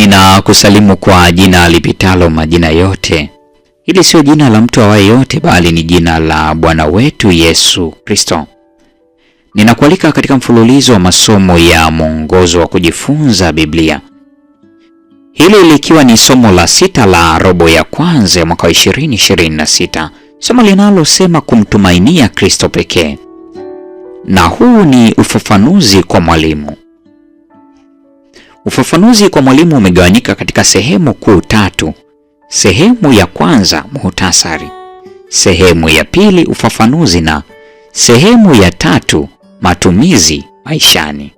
Ninakusalimu kwa jina lipitalo majina yote. Hili sio jina la mtu awaye yote, bali ni jina la Bwana wetu Yesu Kristo. Ninakualika katika mfululizo wa masomo ya mwongozo wa kujifunza Biblia. Hili likiwa ni somo la 6 la robo ya kwanza ya mwaka 2026. Somo linalosema kumtumainia Kristo pekee. Na huu ni ufafanuzi kwa mwalimu. Ufafanuzi kwa mwalimu umegawanyika katika sehemu kuu 3. Sehemu ya kwanza muhtasari, sehemu ya pili ufafanuzi, na sehemu ya 3 matumizi maishani.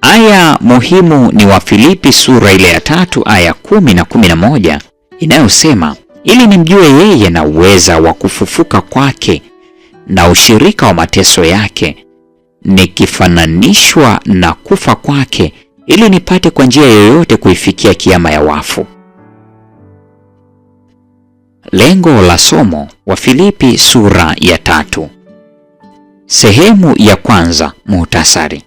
Aya muhimu ni Wafilipi sura ile ya 3 aya 10 na 11 inayosema, ili nimjue yeye na uweza wa kufufuka kwake na ushirika wa mateso yake, nikifananishwa na kufa kwake, ili nipate kwa njia yoyote kuifikia kiama ya wafu. Lengo la somo, Wafilipi sura ya 3. Sehemu ya kwanza muhtasari.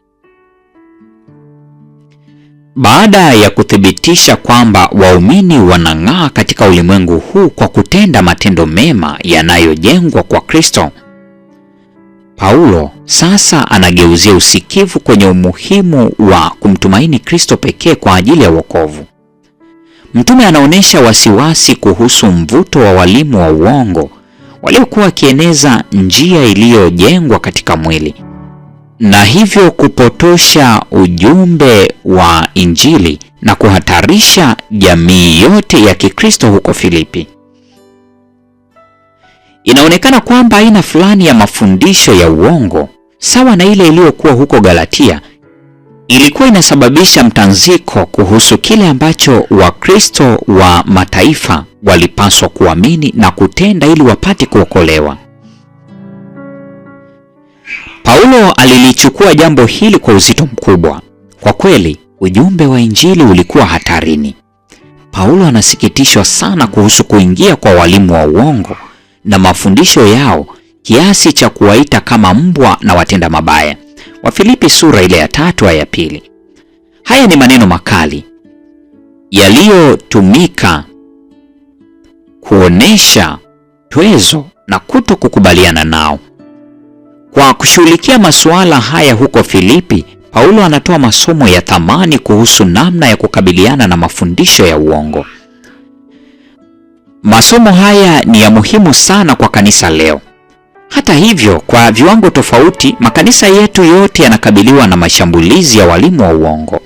Baada ya kuthibitisha kwamba waumini wanang'aa katika ulimwengu huu kwa kutenda matendo mema yanayojengwa kwa Kristo, Paulo sasa anageuzia usikivu kwenye umuhimu wa kumtumaini Kristo pekee kwa ajili ya wokovu. Mtume anaonyesha wasiwasi kuhusu mvuto wa walimu wa uongo waliokuwa wakieneza njia iliyojengwa katika mwili, na hivyo kupotosha ujumbe wa Injili na kuhatarisha jamii yote ya Kikristo huko Filipi. Inaonekana kwamba aina fulani ya mafundisho ya uongo, sawa na ile iliyokuwa huko Galatia, ilikuwa inasababisha mtanziko kuhusu kile ambacho Wakristo wa mataifa walipaswa kuamini na kutenda ili wapate kuokolewa. Paulo alilichukua jambo hili kwa uzito mkubwa. Kwa kweli, ujumbe wa Injili ulikuwa hatarini. Paulo anasikitishwa sana kuhusu kuingia kwa walimu wa uongo na mafundisho yao kiasi cha kuwaita kama mbwa na watenda mabaya. Wafilipi sura ile ya 3 aya 2. Haya ni maneno makali yaliyotumika kuonesha twezo na kuto kukubaliana nao. Kwa kushughulikia masuala haya huko Filipi, Paulo anatoa masomo ya thamani kuhusu namna ya kukabiliana na mafundisho ya uongo. Masomo haya ni ya muhimu sana kwa kanisa leo. Hata hivyo, kwa viwango tofauti, makanisa yetu yote yanakabiliwa na mashambulizi ya walimu wa uongo.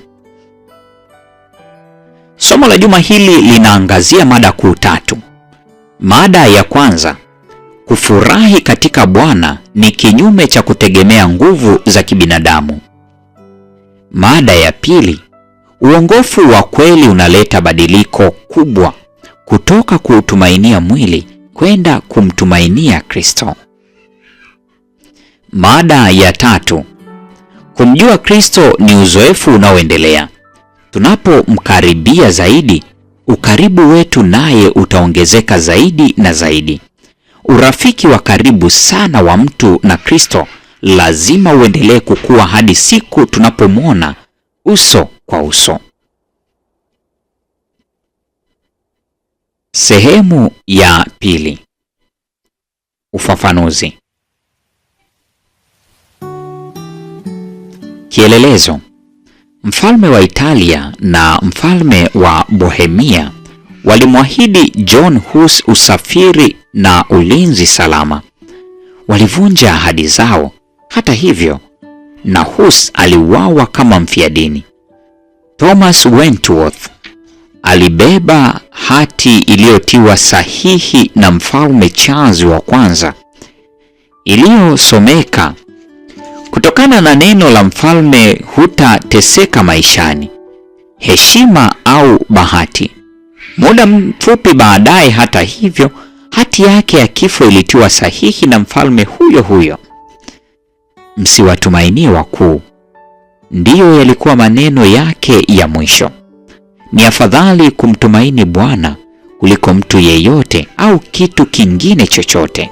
Somo la juma hili linaangazia mada kuu 3. Mada ya kwanza, kufurahi katika Bwana ni kinyume cha kutegemea nguvu za kibinadamu. Mada ya pili, uongofu wa kweli unaleta badiliko kubwa kutoka kuutumainia mwili kwenda kumtumainia Kristo. Mada ya 3, kumjua Kristo ni uzoefu unaoendelea. Tunapomkaribia zaidi, ukaribu wetu naye utaongezeka zaidi na zaidi. Urafiki wa karibu sana wa mtu na Kristo lazima uendelee kukua hadi siku tunapomwona uso kwa uso. Sehemu ya pili. Ufafanuzi. Kielelezo. Mfalme wa Italia na mfalme wa Bohemia walimwahidi John Hus usafiri na ulinzi salama. Walivunja ahadi zao, hata hivyo, na Hus aliuawa kama mfiadini. Thomas Wentworth alibeba hati iliyotiwa sahihi na mfalme Charles wa kwanza, iliyosomeka, kutokana na neno la mfalme hutateseka maishani, heshima au bahati. Muda mfupi baadaye, hata hivyo, hati yake ya kifo ilitiwa sahihi na mfalme huyo huyo. Msiwatumainie wakuu, ndiyo yalikuwa maneno yake ya mwisho. Ni afadhali kumtumaini Bwana kuliko mtu yeyote au kitu kingine chochote.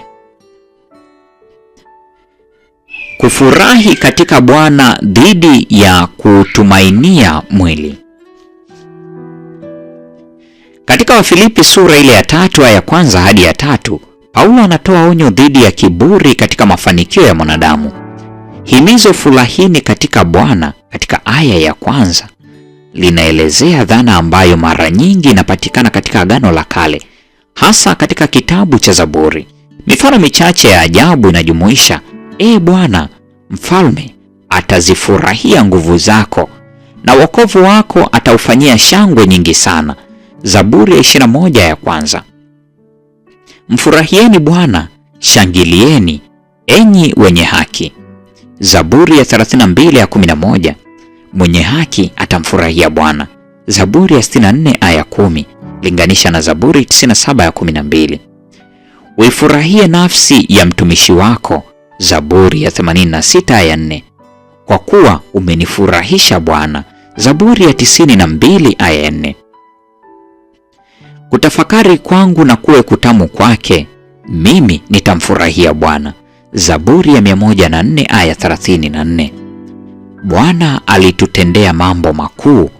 Kufurahi katika Bwana dhidi ya kutumainia mwili. Katika Wafilipi sura ile ya 3 aya ya 1 hadi ya 3, Paulo anatoa onyo dhidi ya kiburi katika mafanikio ya mwanadamu. Himizo furahini katika Bwana katika aya ya 1 linaelezea dhana ambayo mara nyingi inapatikana katika Agano la Kale, hasa katika kitabu cha Zaburi. Mifano michache ya ajabu inajumuisha: Bwana mfalme atazifurahia nguvu zako, na wokovu wako ataufanyia shangwe nyingi sana. Zaburi ya 21 ya 1. Mfurahieni Bwana, shangilieni enyi wenye haki. Zaburi ya 32 ya 11. Mwenye haki atamfurahia Bwana. Zaburi ya 64 aya 10, linganisha na Zaburi 97 ya 12. Uifurahie nafsi ya mtumishi wako. Zaburi ya 86 aya 4. Kwa kuwa umenifurahisha Bwana. Zaburi ya 92 aya 4. Kutafakari kwangu na kuwe kutamu kwake, mimi nitamfurahia Bwana. Zaburi ya 104 aya 34. Bwana alitutendea mambo makuu,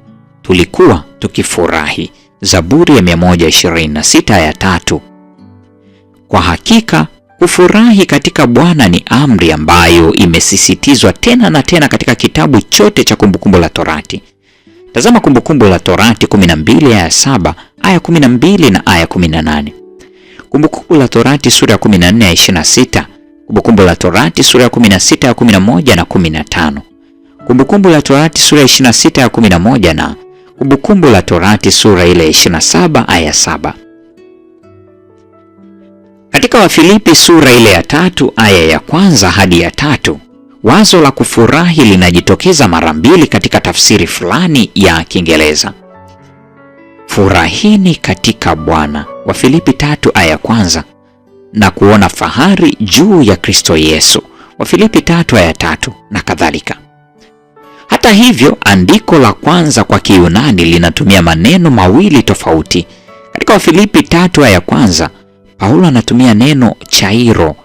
tulikuwa tukifurahi. Zaburi ya 126 aya 3. Kwa hakika kufurahi katika Bwana ni amri ambayo imesisitizwa tena na tena katika kitabu chote cha Kumbukumbu la Torati. Tazama Kumbukumbu la Torati 12 aya 7, aya 12 na aya 18. Kumbukumbu la Torati sura ya 14 aya 26. Kumbukumbu la Torati sura ya 16 aya 11 na 15. Kumbukumbu la Torati sura ya 26 aya 11 na Kumbukumbu la Torati sura ile 27 aya 7. Katika Wafilipi sura ile ya 3 aya ya 1 hadi ya 3, wazo la kufurahi linajitokeza mara mbili katika tafsiri fulani ya Kiingereza. Furahini katika Bwana, Wafilipi 3 aya ya 1, na kuona fahari juu ya Kristo Yesu, Wafilipi 3 aya 3 na kadhalika. Hata hivyo, andiko la kwanza kwa Kiyunani linatumia maneno mawili tofauti. Katika Wafilipi 3 aya ya 1, Paulo anatumia neno chairo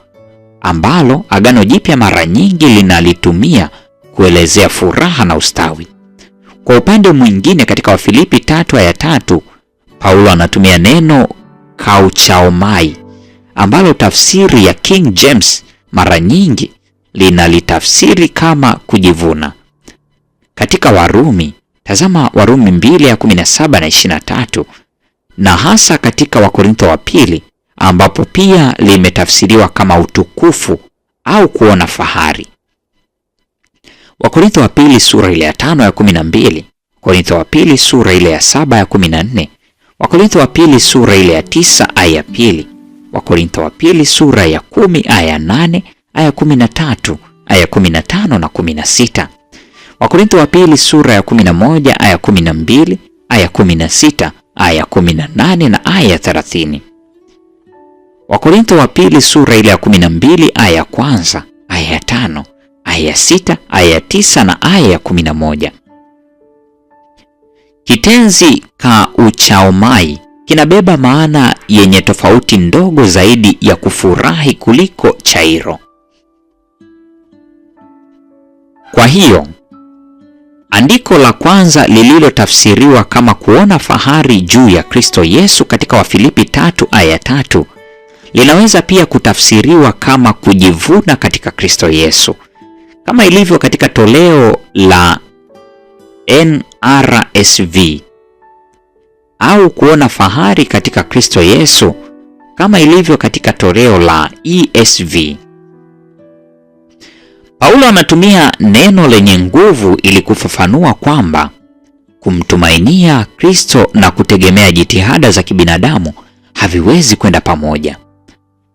ambalo Agano Jipya mara nyingi linalitumia kuelezea furaha na ustawi. Kwa upande mwingine, katika Wafilipi 3 aya 3, Paulo anatumia neno kauchaomai ambalo tafsiri ya King James mara nyingi linalitafsiri kama kujivuna. Katika Warumi, tazama Warumi 2 ya 17 na 23, na hasa katika Wakorintho wa pili ambapo pia limetafsiriwa kama utukufu au kuona fahari. Wakorintho wa pili sura ile ya 5 ya 12, Wakorintho wa pili sura ile ya 7 ya 14, Wakorintho wa pili sura ile ya 9 aya ya 2, Wakorintho wa pili sura ya 10 aya ya 8, aya 13, aya 15 na 16, Wakorintho wa pili sura ya 11 aya 12, aya 16, aya 18 na aya 30. Wakorintho wa pili sura ile ya 12 aya ya 1, aya ya 5, aya ya 6, aya ya 9 na aya ya 11. Kitenzi kauchaomai kinabeba maana yenye tofauti ndogo zaidi ya kufurahi kuliko chairo. Kwa hiyo, andiko la kwanza lililotafsiriwa kama kuona fahari juu ya Kristo Yesu katika Wafilipi 3 aya 3 linaweza pia kutafsiriwa kama kujivuna katika Kristo Yesu, kama ilivyo katika toleo la NRSV, au kuona fahari katika Kristo Yesu kama ilivyo katika toleo la ESV. Paulo anatumia neno lenye nguvu ili kufafanua kwamba kumtumainia Kristo na kutegemea jitihada za kibinadamu haviwezi kwenda pamoja.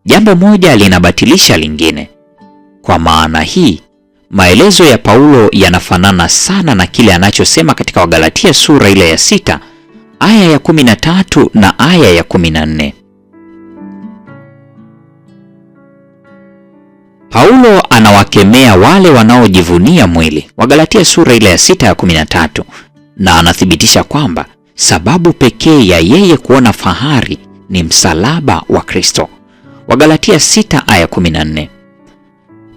Jambo moja linabatilisha lingine. Kwa maana hii, maelezo ya Paulo yanafanana sana na kile anachosema katika Wagalatia sura ile ya 6 aya ya 13 na aya ya 14. Paulo anawakemea wale wanaojivunia mwili, Wagalatia sura ile ya 6 ya 13, na anathibitisha kwamba sababu pekee ya yeye kuona fahari ni msalaba wa Kristo, Wagalatia 6 aya 14.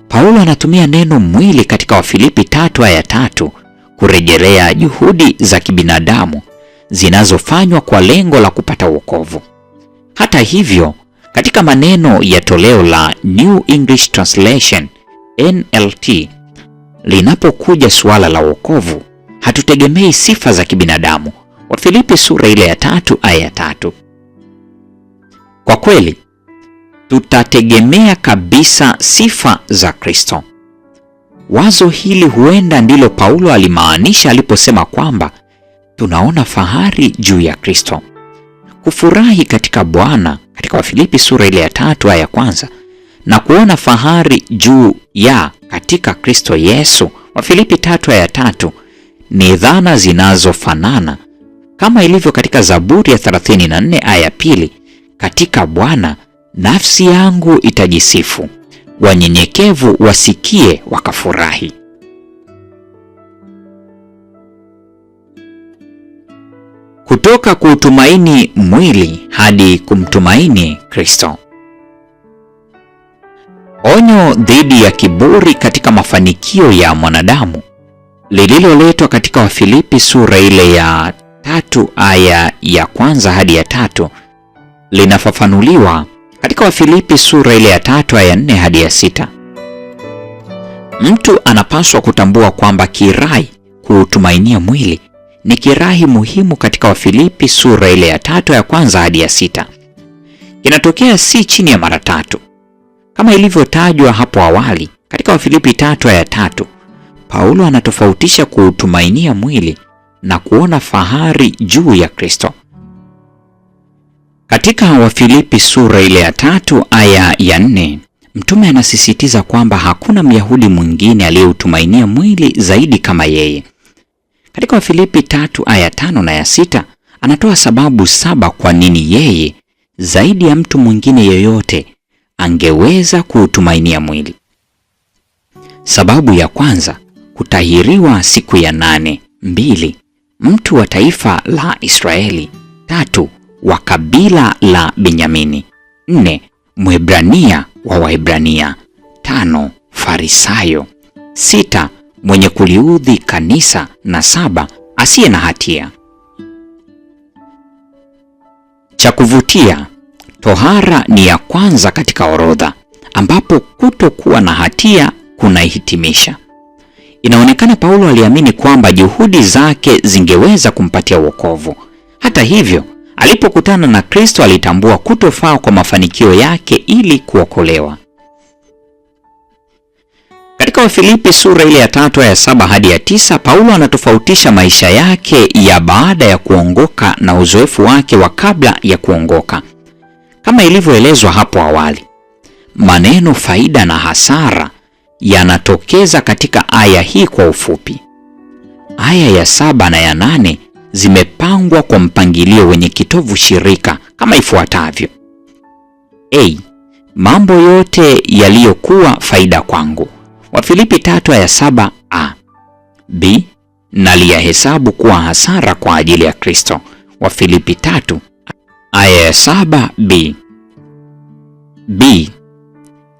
Paulo anatumia neno mwili katika Wafilipi 3:3 kurejelea juhudi za kibinadamu zinazofanywa kwa lengo la kupata wokovu. Hata hivyo, katika maneno ya toleo la New English Translation NLT, linapokuja suala la wokovu, hatutegemei sifa za kibinadamu. Wafilipi sura ile ya 3:3. Kwa kweli, tutategemea kabisa sifa za Kristo. Wazo hili huenda ndilo Paulo alimaanisha aliposema kwamba tunaona fahari juu ya Kristo. Kufurahi katika Bwana katika Wafilipi sura ile ya 3:1 na kuona fahari juu ya katika Kristo Yesu Wafilipi 3:3 ni dhana zinazofanana, kama ilivyo katika Zaburi ya 34:2, katika Bwana nafsi yangu itajisifu, wanyenyekevu wasikie wakafurahi. Kutoka kutumaini mwili hadi kumtumaini Kristo. Onyo dhidi ya kiburi katika mafanikio ya mwanadamu lililoletwa katika Wafilipi sura ile ya 3:1 hadi ya 3 linafafanuliwa katika Wafilipi sura ile ya 3:4 hadi ya 6. Mtu anapaswa kutambua kwamba kirai kutumainia mwili ni kirai muhimu katika Wafilipi sura ile ya 3:1 hadi ya 6. Kinatokea si chini ya mara 3. Kama ilivyotajwa hapo awali katika Wafilipi 3:3, Paulo anatofautisha kutumainia mwili na kuona fahari juu ya Kristo. Katika Wafilipi sura ile ya 3:4, mtume anasisitiza kwamba hakuna Myahudi mwingine aliyeutumainia mwili zaidi kama yeye. Katika Wafilipi 3:5 na ya 6, anatoa sababu 7 kwa nini yeye zaidi ya mtu mwingine yeyote angeweza kuutumainia mwili. Sababu ya kwanza, kutahiriwa siku ya 8. 2, mtu wa taifa la Israeli. 3, wa kabila la Benyamini. 4, Mwebrania wa Waebrania. 5, Farisayo. 6, mwenye kuliudhi kanisa, na 7, asiye na hatia. Cha kuvutia, tohara ni ya kwanza katika orodha, ambapo kutokuwa na hatia kunaihitimisha. Inaonekana Paulo aliamini kwamba juhudi zake zingeweza kumpatia wokovu. Hata hivyo, alipokutana na Kristo alitambua kutofaa kwa mafanikio yake ili kuokolewa. Katika Wafilipi sura ile ya 3:7 hadi ya 9, Paulo anatofautisha maisha yake ya baada ya kuongoka na uzoefu wake wa kabla ya kuongoka. Kama ilivyoelezwa hapo awali, maneno faida na hasara yanatokeza katika aya hii kwa ufupi. Aya ya 7 na ya 8 zimepangwa kwa mpangilio wenye kitovu shirika kama ifuatavyo: A, mambo yote yaliyokuwa faida kwangu. Wafilipi 3:7a. B, naliyahesabu kuwa hasara kwa ajili ya Kristo. Wafilipi 3:7b. B,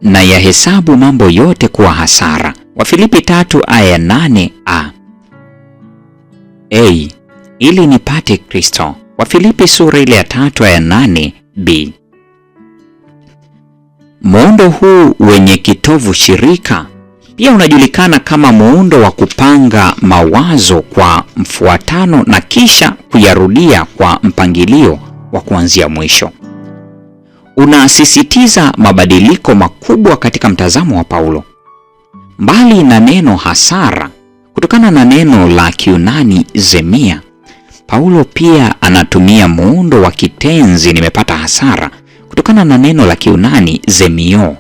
nayahesabu mambo yote kuwa hasara. Wafilipi 3:8a. A, ili nipate Kristo. Wafilipi sura ile ya 3:8b. Muundo huu wenye kitovu shirika pia unajulikana kama muundo wa kupanga mawazo kwa mfuatano na kisha kuyarudia kwa mpangilio wa kuanzia mwisho. Unasisitiza mabadiliko makubwa katika mtazamo wa Paulo. Mbali na neno hasara, kutokana na neno la Kiunani zemia, Paulo pia anatumia muundo wa kitenzi nimepata hasara kutokana na neno la Kiunani zemio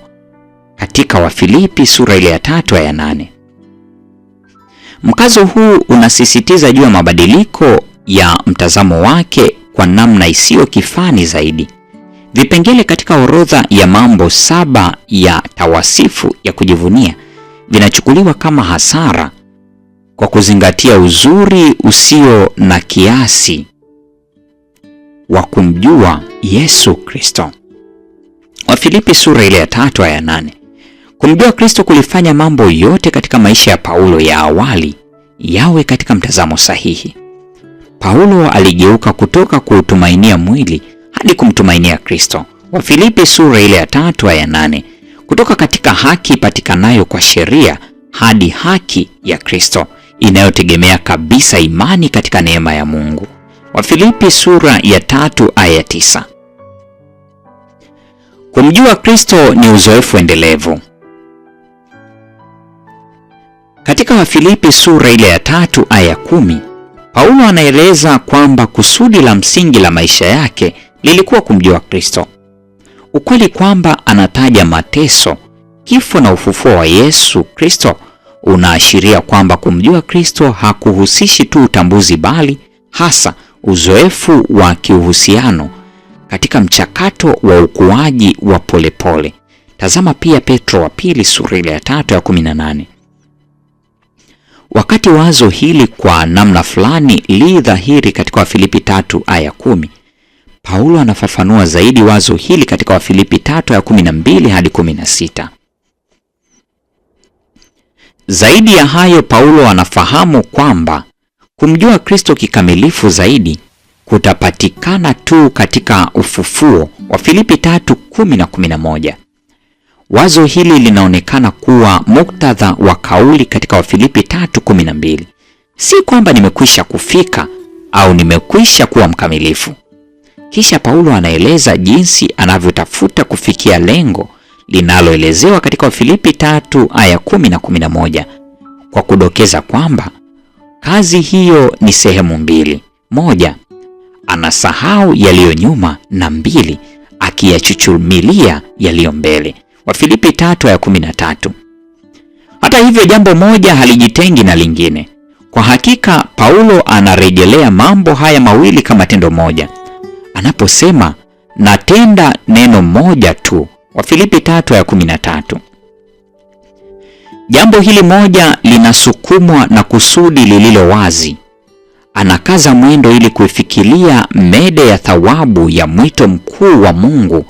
katika Wafilipi sura ile ya 3:8. Mkazo huu unasisitiza juu ya mabadiliko ya mtazamo wake kwa namna isiyo kifani zaidi. Vipengele katika orodha ya mambo 7 ya tawasifu ya kujivunia vinachukuliwa kama hasara kwa kuzingatia uzuri usio na kiasi wa kumjua Yesu Kristo. Wafilipi sura ile ya 3:8. Kumjua Kristo kulifanya mambo yote katika maisha ya Paulo ya awali yawe katika mtazamo sahihi. Paulo aligeuka kutoka kuutumainia mwili hadi kumtumainia Kristo. Wafilipi sura ile ya 3 aya 8. Kutoka katika haki ipatikanayo kwa sheria hadi haki ya Kristo inayotegemea kabisa imani katika neema ya Mungu. Wafilipi sura ya 3 aya 9. Kumjua Kristo ni uzoefu endelevu. Katika Wafilipi sura ile ya 3 aya 10, Paulo anaeleza kwamba kusudi la msingi la maisha yake lilikuwa kumjua Kristo. Ukweli kwamba anataja mateso, kifo na ufufuo wa Yesu Kristo unaashiria kwamba kumjua Kristo hakuhusishi tu utambuzi, bali hasa uzoefu wa kiuhusiano katika mchakato wa ukuaji wa polepole. Tazama pia Petro wa pili sura ile ya 3 ya 18. Wakati wazo hili kwa namna fulani li dhahiri katika Wafilipi 3 aya 10, Paulo anafafanua zaidi wazo hili katika Wafilipi 3 ya 12 hadi 16. Zaidi ya hayo, Paulo anafahamu kwamba kumjua Kristo kikamilifu zaidi kutapatikana tu katika ufufuo. Wafilipi 3:10 na 11. Wazo hili linaonekana kuwa muktadha wa kauli katika Wafilipi 3:12. Si kwamba nimekwisha kufika au nimekwisha kuwa mkamilifu. Kisha Paulo anaeleza jinsi anavyotafuta kufikia lengo linaloelezewa katika Wafilipi 3 aya 10 na 11, kwa kudokeza kwamba kazi hiyo ni sehemu mbili. Moja, anasahau yaliyo nyuma, na mbili, akiyachuchumilia yaliyo mbele. Wafilipi 3 aya 13. Hata hivyo, jambo moja halijitengi na lingine. Kwa hakika Paulo anarejelea mambo haya mawili kama tendo moja anaposema natenda neno moja tu. Wafilipi 3 aya 13. Jambo hili moja linasukumwa na kusudi lililo wazi. Anakaza mwendo ili kuifikiria mede ya thawabu ya mwito mkuu wa Mungu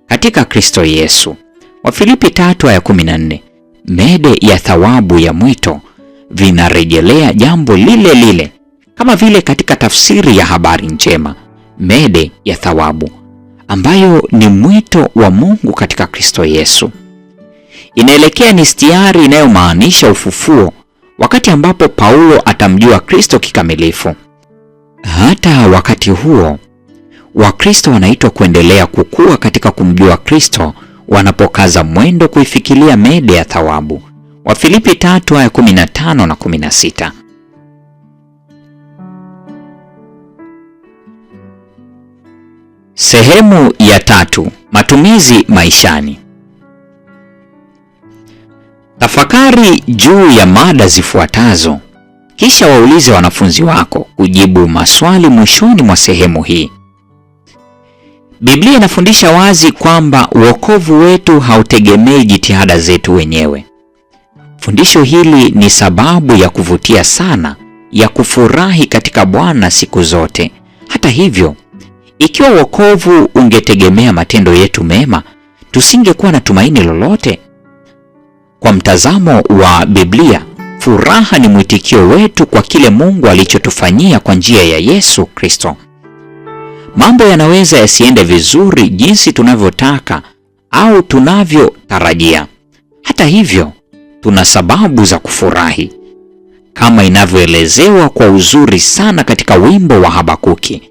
katika Kristo Yesu. Wafilipi 3 aya 14. Mede ya thawabu ya mwito vinarejelea jambo lile lile, kama vile katika tafsiri ya habari njema, mede ya thawabu ambayo ni mwito wa Mungu katika Kristo Yesu. Inaelekea ni stiari inayomaanisha ufufuo, wakati ambapo Paulo atamjua Kristo kikamilifu. Hata wakati huo, Wakristo wanaitwa kuendelea kukua katika kumjua Kristo wanapokaza mwendo kuifikiria mede ya thawabu. Wafilipi 3 aya 15 na 16. Sehemu ya 3: matumizi maishani. Tafakari juu ya mada zifuatazo, kisha waulize wanafunzi wako kujibu maswali mwishoni mwa sehemu hii. Biblia inafundisha wazi kwamba wokovu wetu hautegemei jitihada zetu wenyewe. Fundisho hili ni sababu ya kuvutia sana ya kufurahi katika Bwana siku zote. Hata hivyo, ikiwa wokovu ungetegemea matendo yetu mema, tusingekuwa na tumaini lolote. Kwa mtazamo wa Biblia, furaha ni mwitikio wetu kwa kile Mungu alichotufanyia kwa njia ya Yesu Kristo. Mambo yanaweza yasiende vizuri jinsi tunavyotaka au tunavyotarajia. Hata hivyo, tuna sababu za kufurahi, kama inavyoelezewa kwa uzuri sana katika wimbo wa Habakuki.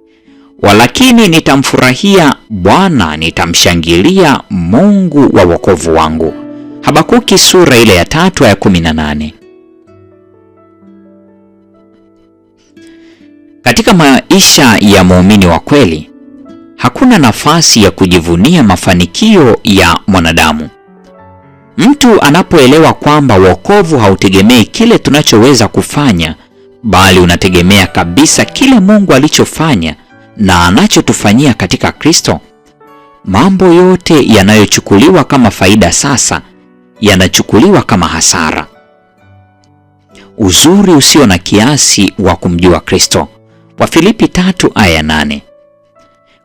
Walakini nitamfurahia Bwana, nitamshangilia Mungu wa wokovu wangu. Habakuki sura ile ya 3 aya 18. Katika maisha ya muumini wa kweli, hakuna nafasi ya kujivunia mafanikio ya mwanadamu. Mtu anapoelewa kwamba wokovu hautegemei kile tunachoweza kufanya, bali unategemea kabisa kile Mungu alichofanya na anachotufanyia katika Kristo, mambo yote yanayochukuliwa kama faida sasa yanachukuliwa kama hasara. Uzuri usio na kiasi wa kumjua Kristo. Wafilipi 3 aya 8.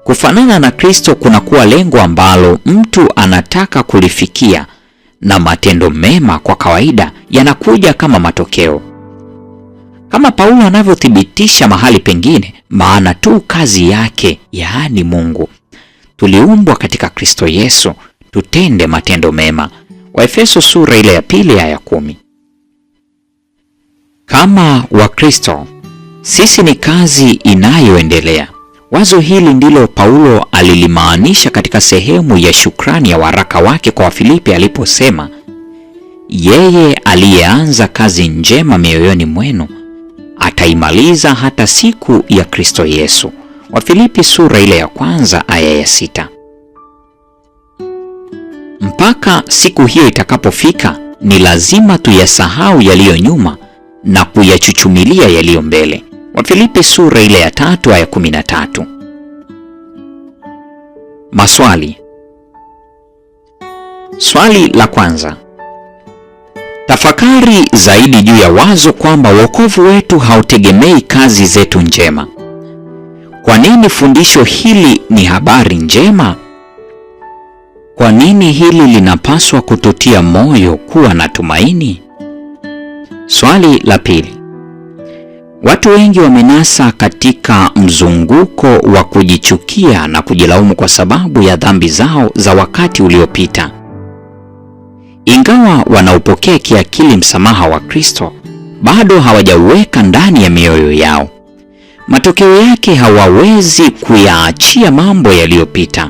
Kufanana na Kristo kunakuwa lengo ambalo mtu anataka kulifikia, na matendo mema kwa kawaida yanakuja kama matokeo. Kama Paulo anavyothibitisha mahali pengine, maana tu kazi yake, yaani Mungu, tuliumbwa katika Kristo Yesu tutende matendo mema. Waefeso sura ile ya 2 aya 10. Kama Wakristo, sisi ni kazi inayoendelea. Wazo hili ndilo Paulo alilimaanisha katika sehemu ya shukrani ya waraka wake kwa Wafilipi aliposema, yeye aliyeanza kazi njema mioyoni mwenu ataimaliza hata siku ya Kristo Yesu. Wafilipi sura ile ya 1 aya ya 6. Mpaka siku hiyo itakapofika, ni lazima tuyasahau yaliyo nyuma na kuyachuchumilia yaliyo mbele. Wafilipi sura ile ya 3 aya 13. Maswali. Swali la kwanza. Tafakari zaidi juu ya wazo kwamba wokovu wetu hautegemei kazi zetu njema. Kwa nini fundisho hili ni habari njema? Kwa nini hili linapaswa kututia moyo kuwa na tumaini? Swali la pili. Watu wengi wamenasa katika mzunguko wa kujichukia na kujilaumu kwa sababu ya dhambi zao za wakati uliopita. Ingawa wanaupokea kiakili msamaha wa Kristo, bado hawajauweka ndani ya mioyo yao. Matokeo yake hawawezi kuyaachia mambo yaliyopita.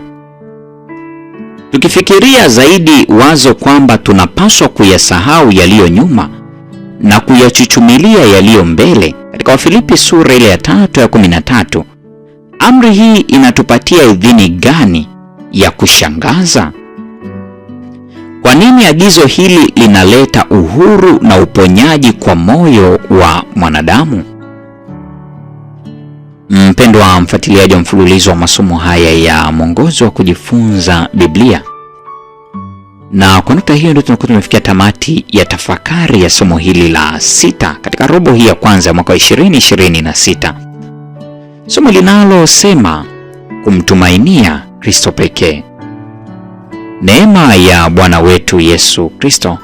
Tukifikiria zaidi wazo kwamba tunapaswa kuyasahau yaliyo nyuma na kuyachuchumilia yaliyo mbele, katika Wafilipi sura ile ya 3 ya 13, amri hii inatupatia idhini gani ya kushangaza? Kwa nini agizo hili linaleta uhuru na uponyaji kwa moyo wa mwanadamu? Mpendwa mfuatiliaji wa mfululizo wa masomo haya ya mwongozo wa kujifunza Biblia, na kwa nukta hiyo ndio tunakuwa tumefikia tamati ya tafakari ya somo hili la 6 katika robo hii ya kwanza ya mwaka 2026. Somo linalosema kumtumainia Kristo pekee. Neema ya Bwana wetu Yesu Kristo,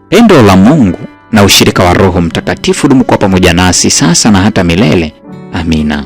pendo la Mungu na ushirika wa Roho Mtakatifu dumu kwa pamoja nasi sasa na hata milele. Amina.